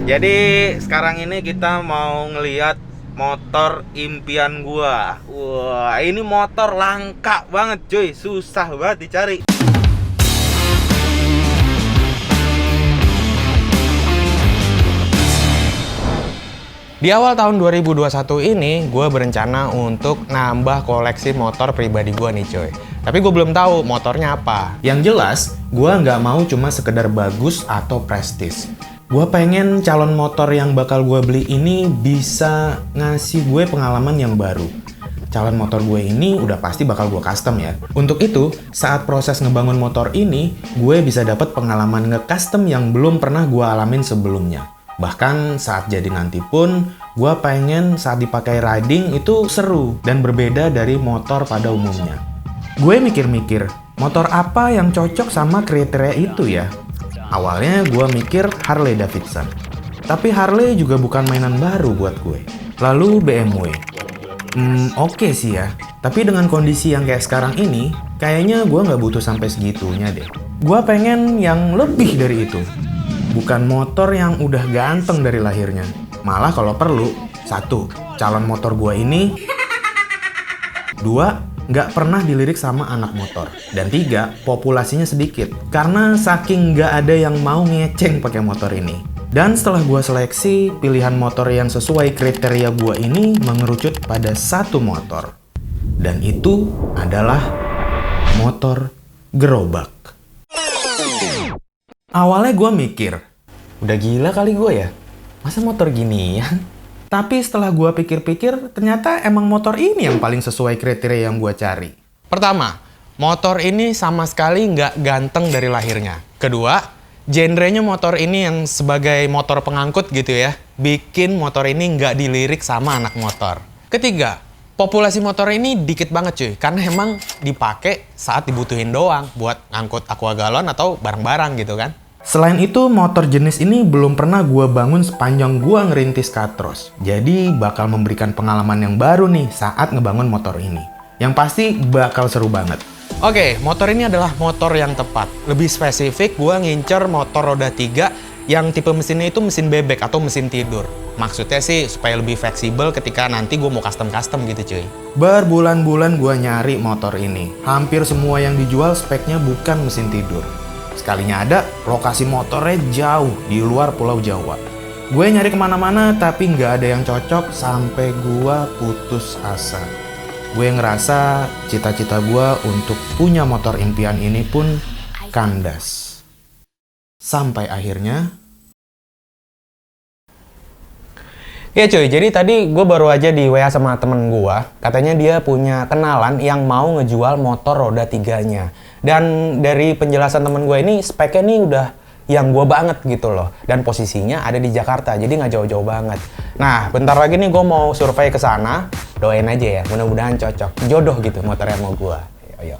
Jadi sekarang ini kita mau ngeliat motor impian gua. Wah, ini motor langka banget cuy, susah banget dicari. Di awal tahun 2021 ini, gue berencana untuk nambah koleksi motor pribadi gue nih coy. Tapi gue belum tahu motornya apa. Yang jelas, gue nggak mau cuma sekedar bagus atau prestis. Gue pengen calon motor yang bakal gue beli ini bisa ngasih gue pengalaman yang baru. Calon motor gue ini udah pasti bakal gue custom ya. Untuk itu, saat proses ngebangun motor ini, gue bisa dapat pengalaman nge-custom yang belum pernah gue alamin sebelumnya. Bahkan saat jadi nanti pun, gue pengen saat dipakai riding itu seru dan berbeda dari motor pada umumnya. Gue mikir-mikir, motor apa yang cocok sama kriteria itu ya? Awalnya gue mikir Harley Davidson. Tapi Harley juga bukan mainan baru buat gue. Lalu BMW. Oke sih ya. Tapi dengan kondisi yang kayak sekarang ini, kayaknya gue nggak butuh sampai segitunya deh. Gue pengen yang lebih dari itu. Bukan motor yang udah ganteng dari lahirnya. Malah kalau perlu, 1. Calon motor gua ini. 2. Nggak pernah dilirik sama anak motor. Dan 3. Populasinya sedikit. Karena saking nggak ada yang mau ngeceng pakai motor ini. Dan setelah gua seleksi, pilihan motor yang sesuai kriteria gua ini mengerucut pada 1 motor. Dan itu adalah motor gerobak. Awalnya gue mikir, udah gila kali gue ya? Masa motor gini ya? Tapi setelah gue pikir-pikir, ternyata emang motor ini yang paling sesuai kriteria yang gue cari. Pertama, motor ini sama sekali nggak ganteng dari lahirnya. Kedua, genrenya motor ini yang sebagai motor pengangkut gitu ya, bikin motor ini nggak dilirik sama anak motor. Ketiga, populasi motor ini dikit banget cuy, karena emang dipakai saat dibutuhin doang buat ngangkut aqua galon atau barang-barang gitu kan. Selain itu, motor jenis ini belum pernah gue bangun sepanjang gue ngerintis Katros. Jadi bakal memberikan pengalaman yang baru nih saat ngebangun motor ini. Yang pasti bakal seru banget. Oke, motor ini adalah motor yang tepat. Lebih spesifik, gue ngincer motor roda 3 yang tipe mesinnya itu mesin bebek atau mesin tidur. Maksudnya sih supaya lebih fleksibel ketika nanti gue mau custom-custom gitu cuy. Berbulan-bulan gue nyari motor ini. Hampir semua yang dijual speknya bukan mesin tidur. Sekalinya ada, lokasi motornya jauh di luar Pulau Jawa. Gue nyari kemana-mana tapi nggak ada yang cocok sampai gue putus asa. Gue ngerasa cita-cita gue untuk punya motor impian ini pun kandas. Sampai akhirnya... Ya cuy, jadi tadi gue baru aja di WA sama temen gue. Katanya dia punya kenalan yang mau ngejual motor roda 3-nya. Dan dari penjelasan temen gue ini, speknya nih udah yang gue banget gitu loh. Dan posisinya ada di Jakarta, jadi nggak jauh-jauh banget. Nah, bentar lagi nih gue mau survei ke sana. Doain aja ya, mudah-mudahan cocok. Jodoh gitu motornya sama gue. Ayo.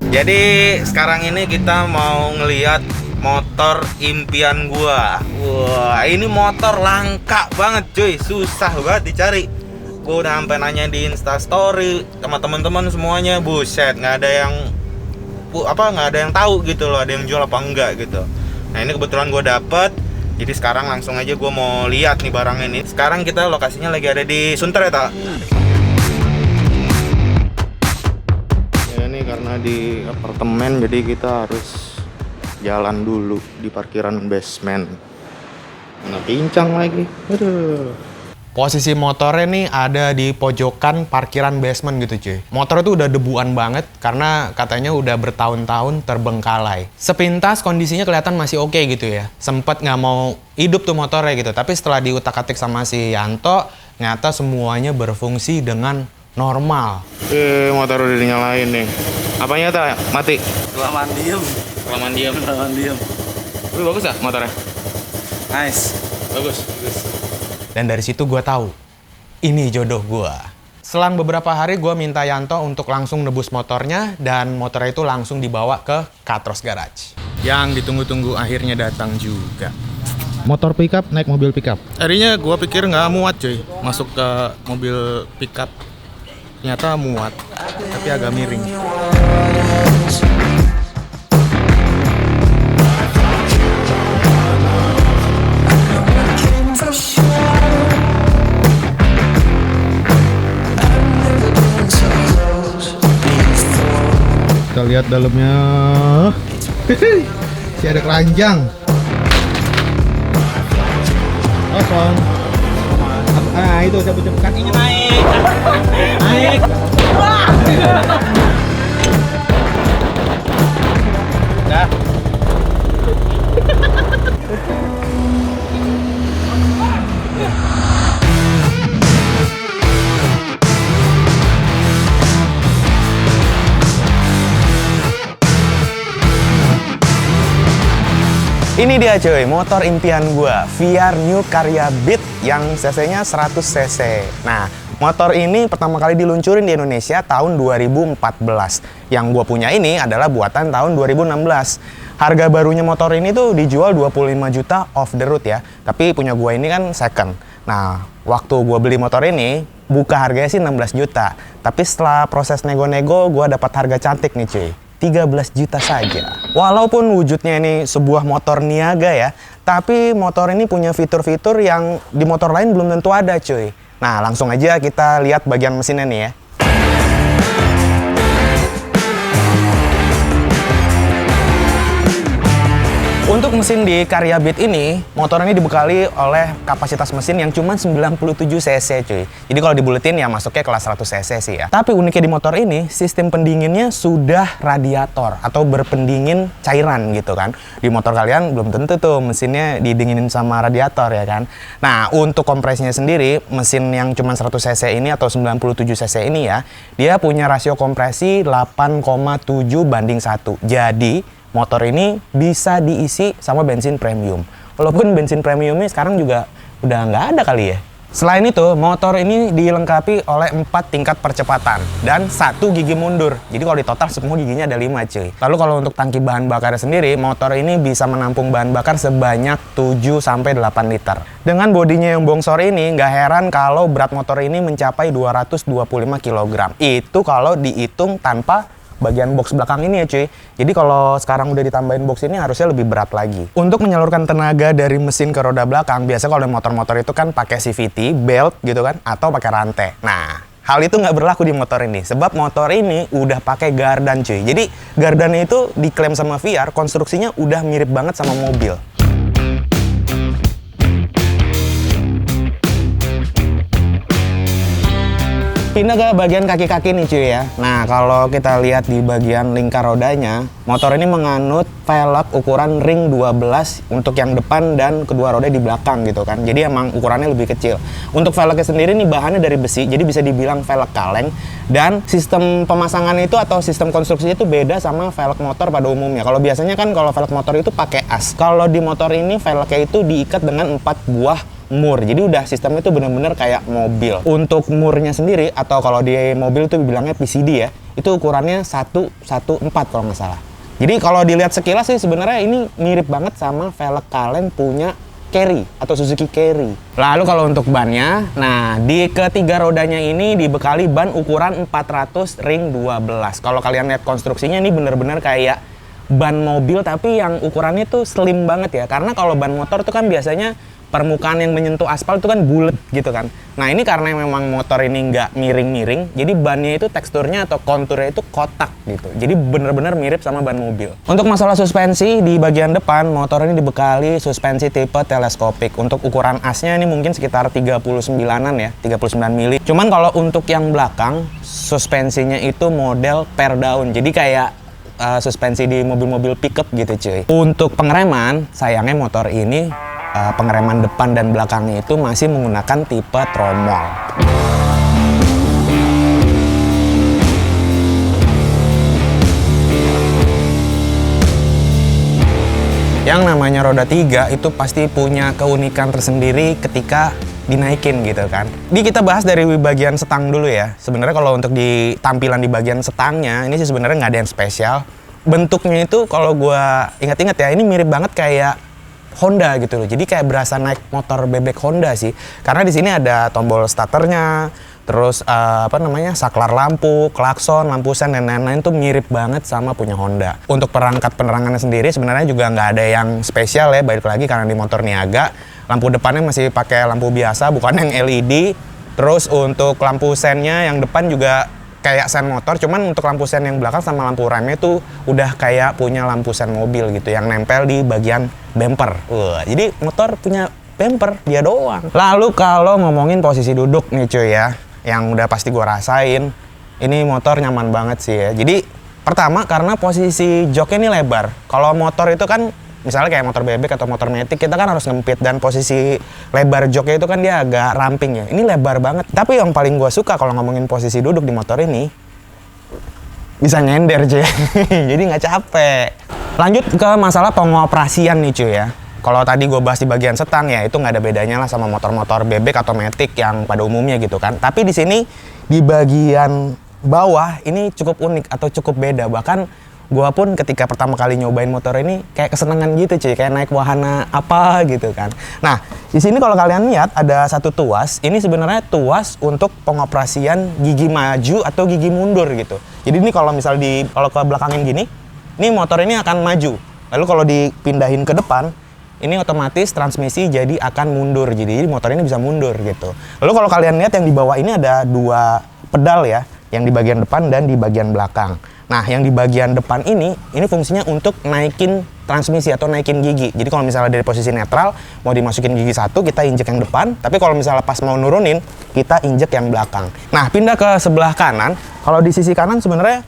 Jadi sekarang ini kita mau ngeliat motor impian gua. Wah, ini motor langka banget cuy, susah banget dicari. Gua udah sampai nanya di Instastory sama teman-teman semuanya, buset, nggak ada yang tahu gitu loh, ada yang jual apa enggak gitu. Nah ini kebetulan gua dapet. Jadi sekarang langsung aja gua mau lihat nih barang ini. Sekarang kita lokasinya lagi ada di Sunter ya tak? Karena di apartemen jadi kita harus jalan dulu di parkiran basement. Mana pincang lagi. Aduh. Posisi motornya nih ada di pojokan parkiran basement gitu cuy. Motor itu udah debuan banget karena katanya udah bertahun-tahun terbengkalai. Sepintas kondisinya kelihatan masih oke gitu ya. Sempet nggak mau hidup tuh motornya gitu. Tapi setelah diutak-atik sama si Yanto, ternyata semuanya berfungsi dengan normal. Motor udah dinyalain nih. Apanya tak mati? Kelamaan diem. Wih, bagus ya motornya? Nice. Bagus. Dan dari situ gue tahu, ini jodoh gue. Selang beberapa hari gue minta Yanto untuk langsung nebus motornya dan motornya itu langsung dibawa ke Katros Garage. Yang ditunggu-tunggu akhirnya datang juga. Motor pickup naik mobil pickup. Tadinya gue pikir nggak muat cuy, masuk ke mobil pickup. Ternyata muat, tapi agak miring. lihat dalamnya. Si ada keranjang. Kosong. Ah, itu cabut-cabut kakinya naik. Naik. Dah. Ini dia cuy, motor impian gua, VR New Carya Beat yang cc-nya 100 cc. Nah, motor ini pertama kali diluncurin di Indonesia tahun 2014. Yang gua punya ini adalah buatan tahun 2016. Harga barunya motor ini tuh dijual 25 juta off the road ya. Tapi punya gua ini kan second. Nah, waktu gua beli motor ini, buka harganya sih 16 juta. Tapi setelah proses nego-nego, gua dapat harga cantik nih cuy. 13 juta saja. Walaupun wujudnya ini sebuah motor niaga ya, tapi motor ini punya fitur-fitur yang di motor lain belum tentu ada cuy. Nah, langsung aja kita lihat bagian mesinnya nih ya. Untuk mesin di Carya Beat ini, motor ini dibekali oleh kapasitas mesin yang cuma 97 cc cuy. Jadi kalau dibuletin ya masuknya kelas 100 cc sih ya. Tapi uniknya di motor ini, sistem pendinginnya sudah radiator atau berpendingin cairan gitu kan. Di motor kalian belum tentu tuh mesinnya didinginin sama radiator ya kan. Nah, untuk kompresinya sendiri, mesin yang cuma 100 cc ini atau 97 cc ini ya, dia punya rasio kompresi 8,7 banding 1. Jadi motor ini bisa diisi sama bensin premium. Walaupun bensin premiumnya sekarang juga udah nggak ada kali ya. Selain itu, motor ini dilengkapi oleh 4 tingkat percepatan dan 1 gigi mundur. Jadi kalau di total semua giginya ada 5 cuy. Lalu kalau untuk tangki bahan bakar sendiri, motor ini bisa menampung bahan bakar sebanyak 7-8 liter. Dengan bodinya yang bongsor ini, nggak heran kalau berat motor ini mencapai 225 kg. Itu kalau dihitung tanpa bagian box belakang ini ya cuy. Jadi kalau sekarang udah ditambahin box ini harusnya lebih berat lagi. Untuk menyalurkan tenaga dari mesin ke roda belakang, biasa kalau motor-motor itu kan pakai CVT, belt gitu kan, atau pakai rantai. Nah, hal itu nggak berlaku di motor ini, sebab motor ini udah pakai gardan cuy. Jadi gardannya itu diklaim sama VR, konstruksinya udah mirip banget sama mobil. Pindah ke bagian kaki-kaki nih cuy ya. Nah, kalau kita lihat di bagian lingkar rodanya, motor ini menganut velg ukuran ring 12 untuk yang depan dan kedua roda di belakang gitu kan. Jadi emang ukurannya lebih kecil. Untuk velgnya sendiri nih bahannya dari besi, jadi bisa dibilang velg kaleng. Dan sistem pemasangan itu atau sistem konstruksinya itu beda sama velg motor pada umumnya. Kalau biasanya kan kalau velg motor itu pakai as. Kalau di motor ini velgnya itu diikat dengan 4 buah mur. Jadi udah sistemnya itu bener-bener kayak mobil. Untuk murnya sendiri atau kalau di mobil itu bilangnya PCD ya, itu ukurannya 114 kalau nggak salah. Jadi kalau dilihat sekilas sih sebenarnya ini mirip banget sama velg kaleng punya Carry atau Suzuki Carry. Lalu kalau untuk bannya, nah di ketiga rodanya ini dibekali ban ukuran 400 ring 12. Kalau kalian lihat konstruksinya ini bener-bener kayak ban mobil tapi yang ukurannya tuh slim banget ya. Karena kalau ban motor tuh kan biasanya permukaan yang menyentuh aspal itu kan bulat gitu kan. Nah ini karena memang motor ini nggak miring-miring, jadi bannya itu teksturnya atau konturnya itu kotak gitu. Jadi bener-bener mirip sama ban mobil. Untuk masalah suspensi, di bagian depan motor ini dibekali suspensi tipe teleskopik. Untuk ukuran asnya ini mungkin sekitar 39-an ya, 39 mili. Cuman kalau untuk yang belakang, suspensinya itu model per daun. Jadi kayak suspensi di mobil-mobil pickup gitu cuy. Untuk pengereman, sayangnya motor ini pengereman depan dan belakangnya itu masih menggunakan tipe tromol. Yang namanya roda 3 itu pasti punya keunikan tersendiri ketika dinaikin gitu kan. Di kita bahas dari bagian setang dulu ya. Sebenarnya kalau untuk di tampilan di bagian setangnya ini sih sebenarnya nggak ada yang spesial. Bentuknya itu kalau gua ingat-ingat ya, ini mirip banget kayak Honda gitu loh. Jadi kayak berasa naik motor bebek Honda sih. Karena di sini ada tombol starternya, terus saklar lampu, klakson, lampu sen dan lain-lain tuh mirip banget sama punya Honda. Untuk perangkat penerangannya sendiri sebenarnya juga nggak ada yang spesial ya, balik lagi karena di motor niaga. Lampu depannya masih pakai lampu biasa, bukan yang LED. Terus untuk lampu sennya yang depan juga kayak sen motor, cuman untuk lampu sen yang belakang sama lampu remnya tuh udah kayak punya lampu sen mobil gitu yang nempel di bagian bumper. Wah, jadi motor punya bumper dia doang. Lalu kalau ngomongin posisi duduk nih cuy ya, yang udah pasti gua rasain, ini motor nyaman banget sih ya. Jadi pertama karena posisi joknya ini lebar. Kalau motor itu kan misalnya kayak motor bebek atau motor metik, kita kan harus ngempit, dan posisi lebar joknya itu kan dia agak ramping ya. Ini lebar banget. Tapi yang paling gue suka kalau ngomongin posisi duduk di motor ini, bisa nyender cuy. Jadi nggak capek. Lanjut ke masalah pengoperasian nih cuy ya. Kalau tadi gue bahas di bagian setang ya, itu nggak ada bedanya lah sama motor-motor bebek atau metik yang pada umumnya gitu kan. Tapi di sini di bagian bawah ini cukup unik atau cukup beda. Bahkan gua pun ketika pertama kali nyobain motor ini kayak kesenangan gitu cuy, kayak naik wahana apa gitu kan. Nah, di sini kalau kalian lihat ada satu tuas. Ini sebenarnya tuas untuk pengoperasian gigi maju atau gigi mundur gitu. Jadi ini kalau misal kalau ke belakangin gini, ini motor ini akan maju. Lalu kalau dipindahin ke depan, ini otomatis transmisi jadi akan mundur. Jadi motor ini bisa mundur gitu. Lalu kalau kalian lihat yang di bawah ini ada dua pedal ya, yang di bagian depan dan di bagian belakang. Nah, yang di bagian depan ini fungsinya untuk naikin transmisi atau naikin gigi. Jadi kalau misalnya dari posisi netral, mau dimasukin gigi satu, kita injek yang depan. Tapi kalau misalnya pas mau nurunin, kita injek yang belakang. Nah, pindah ke sebelah kanan. Kalau di sisi kanan sebenarnya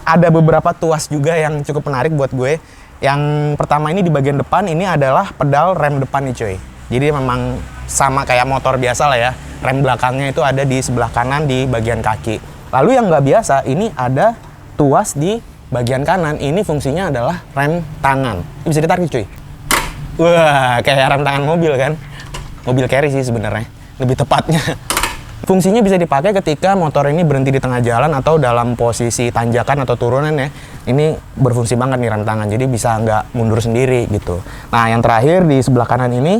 ada beberapa tuas juga yang cukup menarik buat gue. Yang pertama ini di bagian depan, ini adalah pedal rem depan nih cuy. Jadi memang sama kayak motor biasa lah ya. Rem belakangnya itu ada di sebelah kanan di bagian kaki. Lalu yang nggak biasa, ini ada tuas di bagian kanan. Ini fungsinya adalah rem tangan. Ini bisa ditarik cuy. Wah, kayak rem tangan mobil kan. Mobil carry sih sebenarnya, lebih tepatnya. Fungsinya bisa dipakai ketika motor ini berhenti di tengah jalan atau dalam posisi tanjakan atau turunan ya. Ini berfungsi banget nih rem tangan, jadi bisa nggak mundur sendiri gitu. Nah, yang terakhir di sebelah kanan ini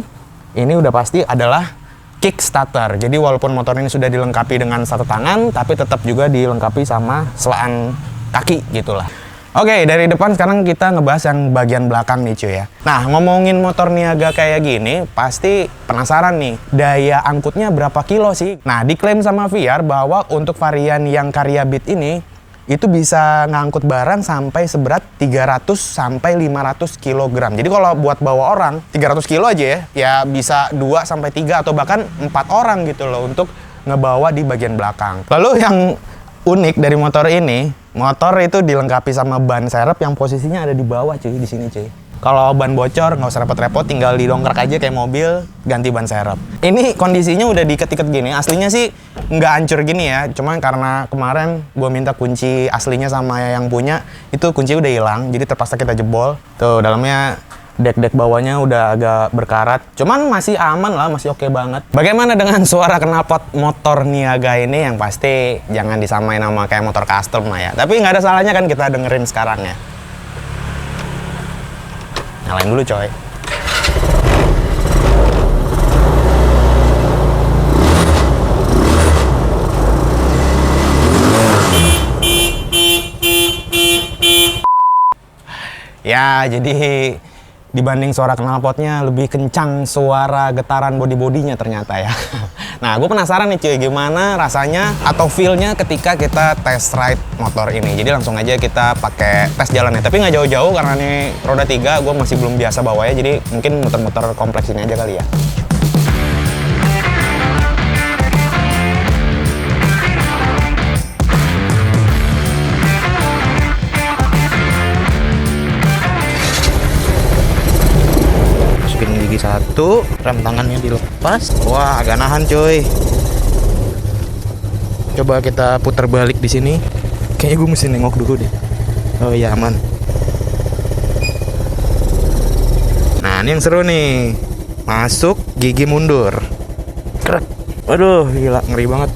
udah pasti adalah kickstarter. Jadi walaupun motor ini sudah dilengkapi dengan satu tangan, tapi tetap juga dilengkapi sama selaan kaki gitulah. Oke, dari depan sekarang kita ngebahas yang bagian belakang nih cuy ya. Nah, ngomongin motor niaga kayak gini, pasti penasaran nih, daya angkutnya berapa kilo sih? Nah, diklaim sama VR bahwa untuk varian yang Karya Beat ini, itu bisa ngangkut barang sampai seberat 300 sampai 500 kg. Jadi kalau buat bawa orang 300 kilo aja ya bisa 2 sampai 3 atau bahkan 4 orang gitu loh untuk ngebawa di bagian belakang. Lalu yang unik dari motor ini, motor itu dilengkapi sama ban serep yang posisinya ada di bawah cuy, di sini cuy. Kalau ban bocor nggak usah repot-repot, tinggal didongkrak aja kayak mobil, ganti ban serep. Ini kondisinya udah diikat-ikat gini, aslinya sih nggak hancur gini ya, cuman karena kemarin gue minta kunci aslinya sama yang punya, itu kunci udah hilang, jadi terpaksa kita jebol. Tuh dalamnya dek-dek bawahnya udah agak berkarat, cuman masih aman lah, masih oke banget. Bagaimana dengan suara knalpot motor niaga ini? Yang pasti jangan disamain sama kayak motor custom lah ya, tapi nggak ada salahnya kan kita dengerin sekarang ya. Nyalain dulu coy. Ya, jadi dibanding suara knalpotnya lebih kencang suara getaran body-bodinya ternyata ya. Nah, gue penasaran nih cuy, gimana rasanya atau feel-nya ketika kita test ride motor ini. Jadi langsung aja kita pakai tes jalannya. Tapi nggak jauh-jauh karena ini roda 3, gue masih belum biasa bawanya. Jadi mungkin muter-muter kompleks ini aja kali ya. Gigi satu, rem tangannya dilepas. Wah, agak nahan cuy. Coba kita putar balik di sini. Kayaknya gue mesti nengok dulu deh. Oh iya, aman. Nah, ini yang seru nih. Masuk, gigi mundur. Krek. Waduh, gila, ngeri banget.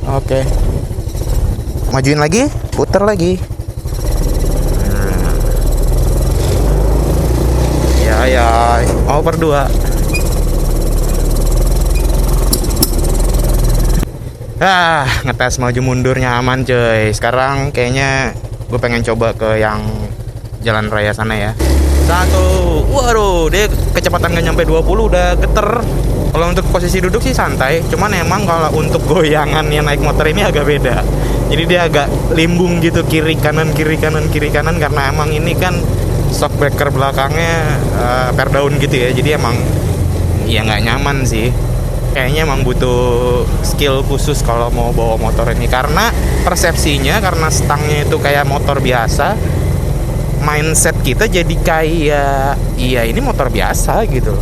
Oke. Majuin lagi, putar lagi. Ya, over 2. Ngetes maju mundurnya aman cuy. Sekarang kayaknya gue pengen coba ke yang jalan raya sana ya. 1. Waduh, dia kecepatan gak nyampe 20 udah geter. Kalau untuk posisi duduk sih santai, cuman emang kalau untuk goyangannya naik motor ini agak beda. Jadi dia agak limbung gitu, kiri kanan karena emang ini kan shock breaker belakangnya per daun gitu ya. Jadi emang ya nggak nyaman sih. Kayaknya emang butuh skill khusus kalau mau bawa motor ini, karena persepsinya karena stangnya itu kayak motor biasa, mindset kita jadi kayak iya ini motor biasa gitu.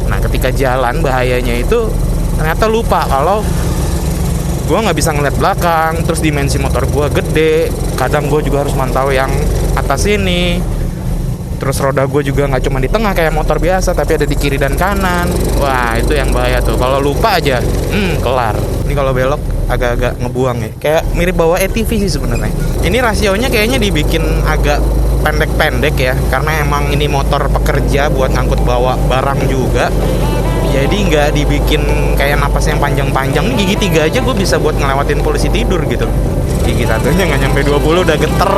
Nah ketika jalan bahayanya itu ternyata lupa kalau gue nggak bisa ngeliat belakang, terus dimensi motor gue gede, kadang gue juga harus mantau yang atas ini, terus roda gue juga nggak cuma di tengah kayak motor biasa, tapi ada di kiri dan kanan. Wah itu yang bahaya tuh, kalau lupa aja kelar. Ini kalau belok agak-agak ngebuang ya, kayak mirip bawa ATV sih sebenarnya. Ini rasionya kayaknya dibikin agak pendek-pendek ya, karena emang ini motor pekerja buat ngangkut bawa barang juga. Jadi nggak dibikin kayak napas yang panjang-panjang. Ini gigi 3 aja gue bisa buat ngelewatin polisi tidur gitu. Gigi 1-nya nggak nyampe 20 udah geter.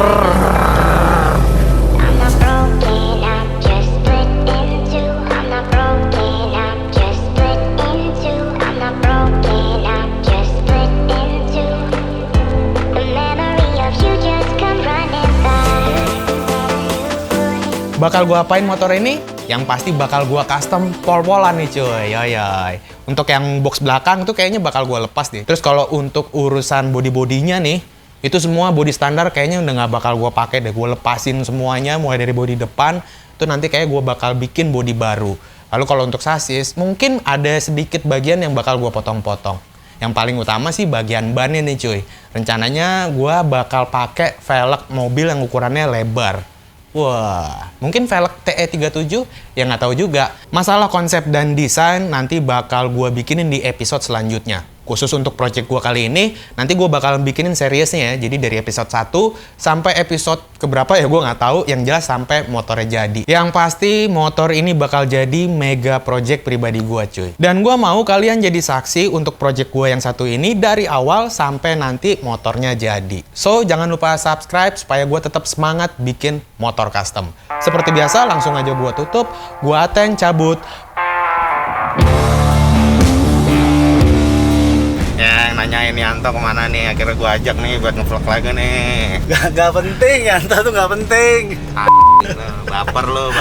Bakal gue apain motor ini? Yang pasti bakal gue custom pol-polan nih cuy. Yoyoy. Untuk yang box belakang tuh kayaknya bakal gue lepas deh. Terus kalau untuk urusan body-bodinya nih, itu semua body standar kayaknya udah nggak bakal gue pakai deh. Gue lepasin semuanya, mulai dari body depan, itu nanti kayak gue bakal bikin body baru. Lalu kalau untuk sasis, mungkin ada sedikit bagian yang bakal gue potong-potong. Yang paling utama sih bagian bannya nih cuy. Rencananya gue bakal pakai velg mobil yang ukurannya lebar. Wah, mungkin velg TE37, ya nggak tahu juga. Masalah konsep dan desain nanti bakal gue bikinin di episode selanjutnya. Khusus untuk project gue kali ini, nanti gue bakal bikinin seriesnya ya. Jadi dari episode 1 sampai episode keberapa ya gue nggak tahu. Yang jelas sampai motornya jadi. Yang pasti motor ini bakal jadi mega project pribadi gue cuy. Dan gue mau kalian jadi saksi untuk project gue yang satu ini dari awal sampai nanti motornya jadi. So jangan lupa subscribe supaya gue tetap semangat bikin motor custom. Seperti biasa langsung aja gue tutup. Gue Ateng cabut. Nanyain Yanto kemana nih, akhirnya gue ajak nih buat ngevlog lagi nih. Gak penting, Yanto tuh gak penting. Baper lo.